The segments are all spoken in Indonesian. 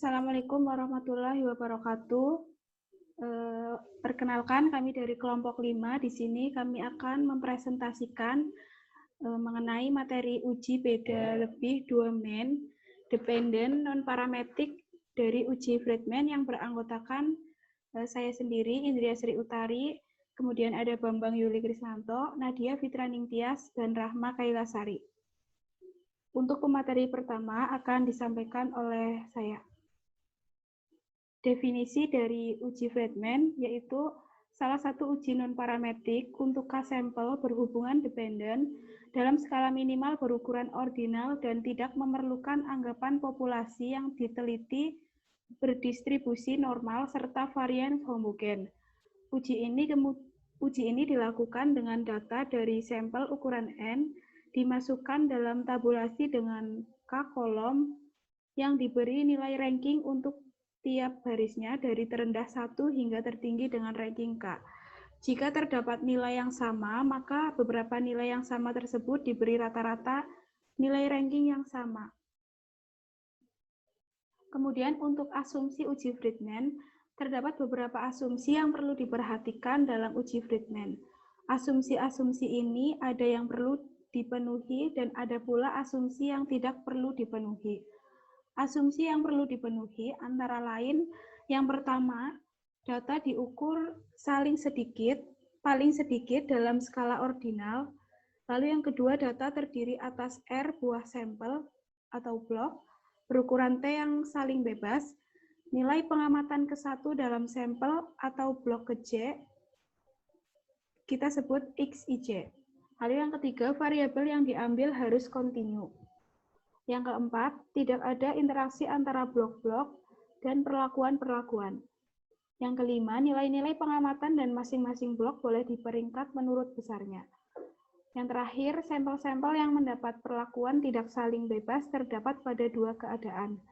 Assalamualaikum warahmatullahi wabarakatuh. Perkenalkan, kami dari kelompok 5. Di sini kami akan mempresentasikan mengenai materi uji beda lebih domain dependent non-parametric dari uji Friedman yang beranggotakan saya sendiri, Indria Sri Utari, kemudian ada Bambang Yuli Krisnanto, Nadia Fitraning Tias, dan Rahma Kailasari. Untuk pemateri pertama akan disampaikan oleh saya. Definisi dari uji Friedman yaitu salah satu uji non-parametrik untuk K-sampel berhubungan dependen dalam skala minimal berukuran ordinal dan tidak memerlukan anggapan populasi yang diteliti berdistribusi normal serta varian homogen. Uji ini dilakukan dengan data dari sampel ukuran N dimasukkan dalam tabulasi dengan K kolom yang diberi nilai ranking untuk tiap barisnya dari terendah 1 hingga tertinggi dengan ranking K. Jika terdapat nilai yang sama, maka beberapa nilai yang sama tersebut diberi rata-rata nilai ranking yang sama. Kemudian untuk asumsi uji Friedman, terdapat beberapa asumsi yang perlu diperhatikan dalam uji Friedman. Asumsi-asumsi ini ada yang perlu dipenuhi dan ada pula asumsi yang tidak perlu dipenuhi. Asumsi yang perlu dipenuhi antara lain yang pertama, data diukur paling sedikit dalam skala ordinal. Lalu yang kedua, data terdiri atas R buah sampel atau blok berukuran T yang saling bebas. Nilai pengamatan ke-1 dalam sampel atau blok ke-J kita sebut XIJ. Lalu yang ketiga, variabel yang diambil harus kontinu. Yang keempat, tidak ada interaksi antara blok-blok dan perlakuan-perlakuan. Yang kelima, nilai-nilai pengamatan dan masing-masing blok boleh diperingkat menurut besarnya. Yang terakhir, sampel-sampel yang mendapat perlakuan tidak saling bebas terdapat pada dua keadaan,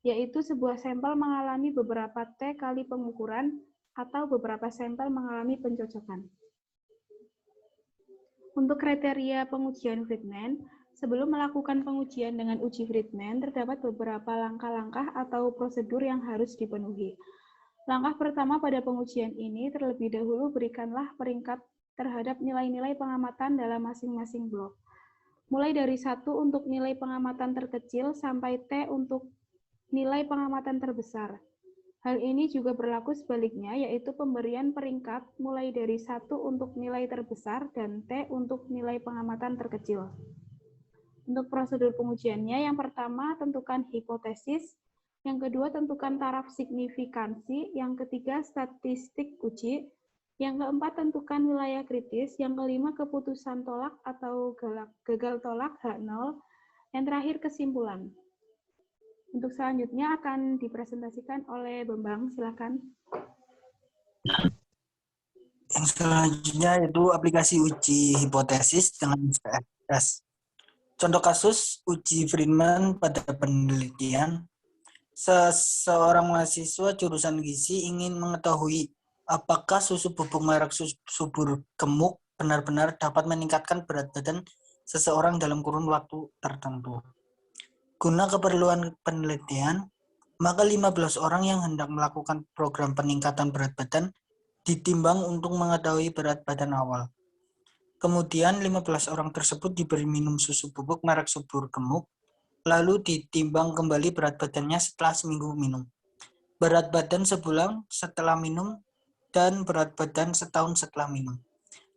yaitu sebuah sampel mengalami beberapa T kali pengukuran atau beberapa sampel mengalami pencocokan. Untuk kriteria pengujian Friedman, sebelum melakukan pengujian dengan uji Friedman, terdapat beberapa langkah-langkah atau prosedur yang harus dipenuhi. Langkah pertama pada pengujian ini, terlebih dahulu berikanlah peringkat terhadap nilai-nilai pengamatan dalam masing-masing blok. Mulai dari 1 untuk nilai pengamatan terkecil sampai T untuk nilai pengamatan terbesar. Hal ini juga berlaku sebaliknya, yaitu pemberian peringkat mulai dari 1 untuk nilai terbesar dan T untuk nilai pengamatan terkecil. Untuk prosedur pengujiannya, yang pertama tentukan hipotesis, yang kedua tentukan taraf signifikansi, yang ketiga statistik uji, yang keempat tentukan wilayah kritis, yang kelima keputusan tolak atau gagal tolak H0, yang terakhir kesimpulan. Untuk selanjutnya akan dipresentasikan oleh Bambang, silakan. Yang selanjutnya itu aplikasi uji hipotesis dengan SPSS. Contoh kasus uji Friedman pada penelitian. Seseorang mahasiswa jurusan gizi ingin mengetahui apakah susu bubuk merek subur gemuk benar-benar dapat meningkatkan berat badan seseorang dalam kurun waktu tertentu. Guna keperluan penelitian, maka 15 orang yang hendak melakukan program peningkatan berat badan ditimbang untuk mengetahui berat badan awal. Kemudian 15 orang tersebut diberi minum susu bubuk merek subur gemuk, lalu ditimbang kembali berat badannya setelah seminggu minum, berat badan sebulan setelah minum, dan berat badan setahun setelah minum.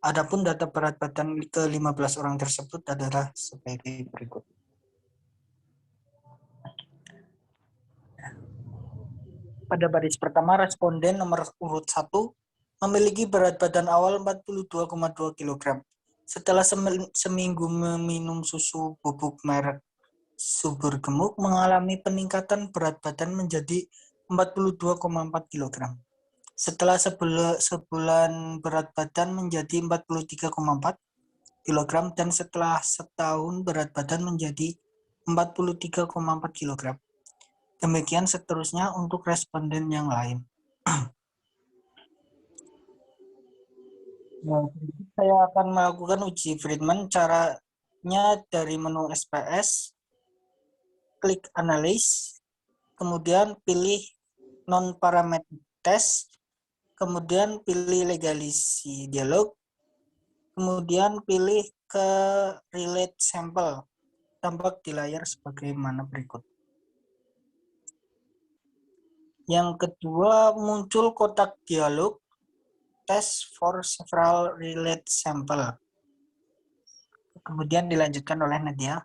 Adapun data berat badan ke 15 orang tersebut adalah sebagai berikut. Pada baris pertama, responden nomor urut 1 memiliki berat badan awal 42,2 kg. Setelah seminggu meminum susu bubuk merek subur gemuk, mengalami peningkatan berat badan menjadi 42,4 kg. Setelah sebulan berat badan menjadi 43,4 kg dan setelah setahun berat badan menjadi 43,4 kg. Demikian seterusnya untuk responden yang lain. Nah, saya akan melakukan uji Friedman. Caranya dari menu SPS, klik Analyze, kemudian pilih non-parametric test, kemudian pilih legalisi dialog, kemudian pilih ke relate sample. Tampak di layar sebagaimana berikut. Yang kedua, muncul kotak dialog test for several relate sample. Kemudian dilanjutkan oleh Nadia.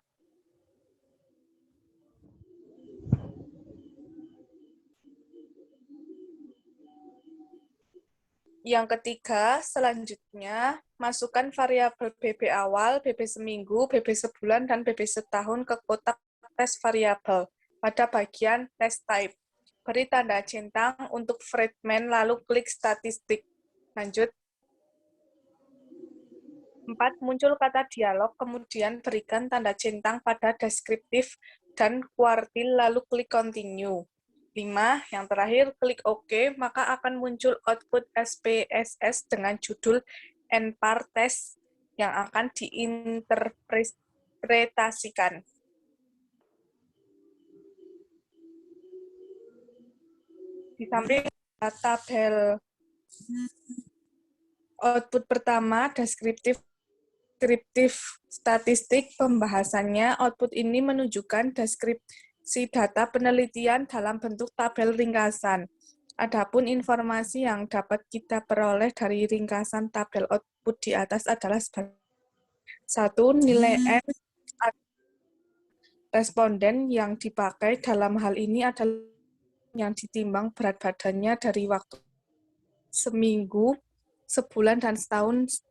Yang ketiga, selanjutnya, masukkan variabel BB awal, BB seminggu, BB sebulan, dan BB setahun ke kotak tes variabel pada bagian test type. Beri tanda centang untuk fragment, lalu klik statistik. Lanjut. 4. Muncul kata dialog, kemudian berikan tanda centang pada deskriptif dan kuartil, lalu klik continue. 5. Yang terakhir, klik OK, maka akan muncul output SPSS dengan judul NPAR test yang akan diinterpretasikan. Di samping tabel output pertama, deskriptif statistik pembahasannya, output ini menunjukkan deskripsi data penelitian dalam bentuk tabel ringkasan. Adapun informasi yang dapat kita peroleh dari ringkasan tabel output di atas adalah sebagai 1. Nilai N responden yang dipakai dalam hal ini adalah yang ditimbang berat badannya dari waktu seminggu, sebulan, dan setahun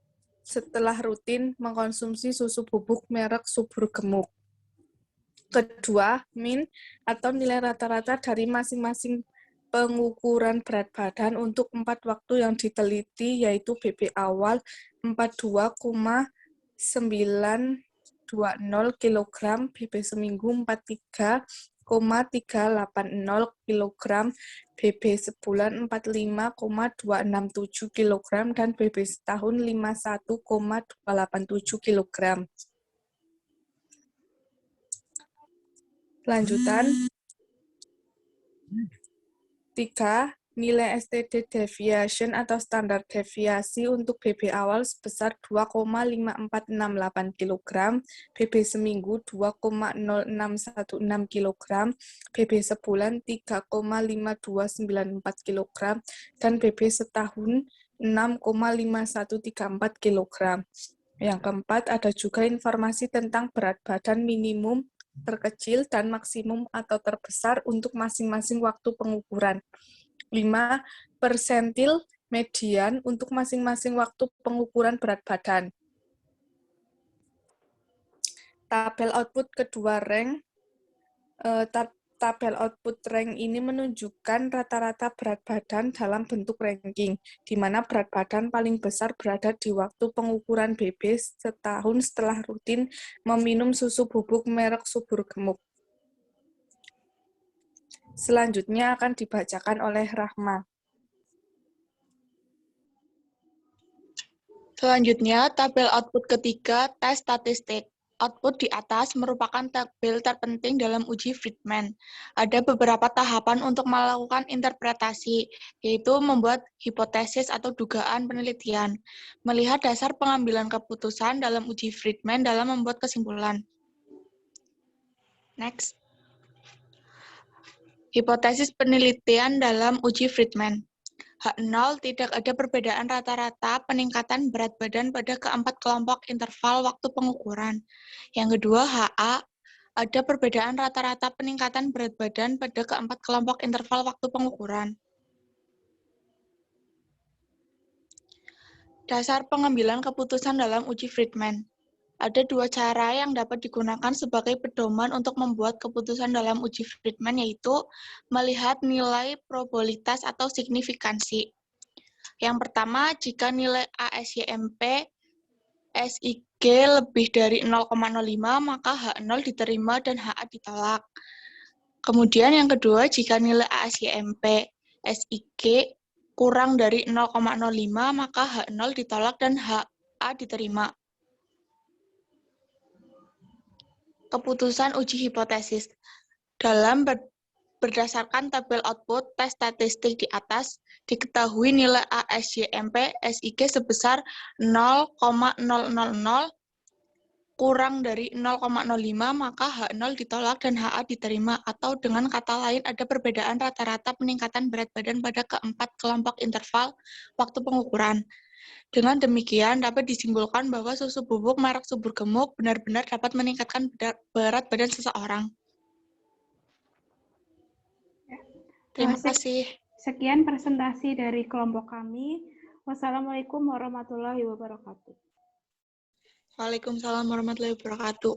setelah rutin mengkonsumsi susu bubuk merek Subur Gemuk. Kedua, min atau nilai rata-rata dari masing-masing pengukuran berat badan untuk 4 waktu yang diteliti, yaitu BB awal 42,920 kg, BB seminggu 43,380 kg, BB sebulan 45,267 kg, dan BB setahun 51,287 kg. Lanjutan. 3. Nilai STD deviation atau standar deviasi untuk BB awal sebesar 2,5468 kg, BB seminggu 2,0616 kg, BB sebulan 3,5294 kg, dan BB setahun 6,5134 kg. Yang keempat, ada juga informasi tentang berat badan minimum, terkecil, dan maksimum atau terbesar untuk masing-masing waktu pengukuran. 5. Persentil median untuk masing-masing waktu pengukuran berat badan. Tabel output kedua rank. Tabel output rank ini menunjukkan rata-rata berat badan dalam bentuk ranking, di mana berat badan paling besar berada di waktu pengukuran BB setahun setelah rutin meminum susu bubuk merek Subur Gemuk. Selanjutnya akan dibacakan oleh Rahma. Selanjutnya, tabel output ketiga, tes statistik. Output di atas merupakan tabel terpenting dalam uji Friedman. Ada beberapa tahapan untuk melakukan interpretasi, yaitu membuat hipotesis atau dugaan penelitian, melihat dasar pengambilan keputusan dalam uji Friedman dalam membuat kesimpulan. Next. Hipotesis penelitian dalam uji Friedman. H0 tidak ada perbedaan rata-rata peningkatan berat badan pada keempat kelompok interval waktu pengukuran. Yang kedua, HA, ada perbedaan rata-rata peningkatan berat badan pada keempat kelompok interval waktu pengukuran. Dasar pengambilan keputusan dalam uji Friedman. Ada dua cara yang dapat digunakan sebagai pedoman untuk membuat keputusan dalam uji Friedman, yaitu melihat nilai probabilitas atau signifikansi. Yang pertama, jika nilai ASYMP SIG lebih dari 0,05, maka H0 diterima dan HA ditolak. Kemudian yang kedua, jika nilai ASYMP SIG kurang dari 0,05, maka H0 ditolak dan HA diterima. Keputusan uji hipotesis. Dalam Berdasarkan tabel output tes statistik di atas, diketahui nilai ASYMP SIG sebesar 0,000 kurang dari 0,05, maka H0 ditolak dan HA diterima. Atau dengan kata lain, ada perbedaan rata-rata peningkatan berat badan pada keempat kelompok interval waktu pengukuran. Dengan demikian, dapat disimpulkan bahwa susu bubuk merek subur gemuk benar-benar dapat meningkatkan berat badan seseorang. Terima kasih. Sekian presentasi dari kelompok kami. Wassalamualaikum warahmatullahi wabarakatuh. Waalaikumsalam warahmatullahi wabarakatuh.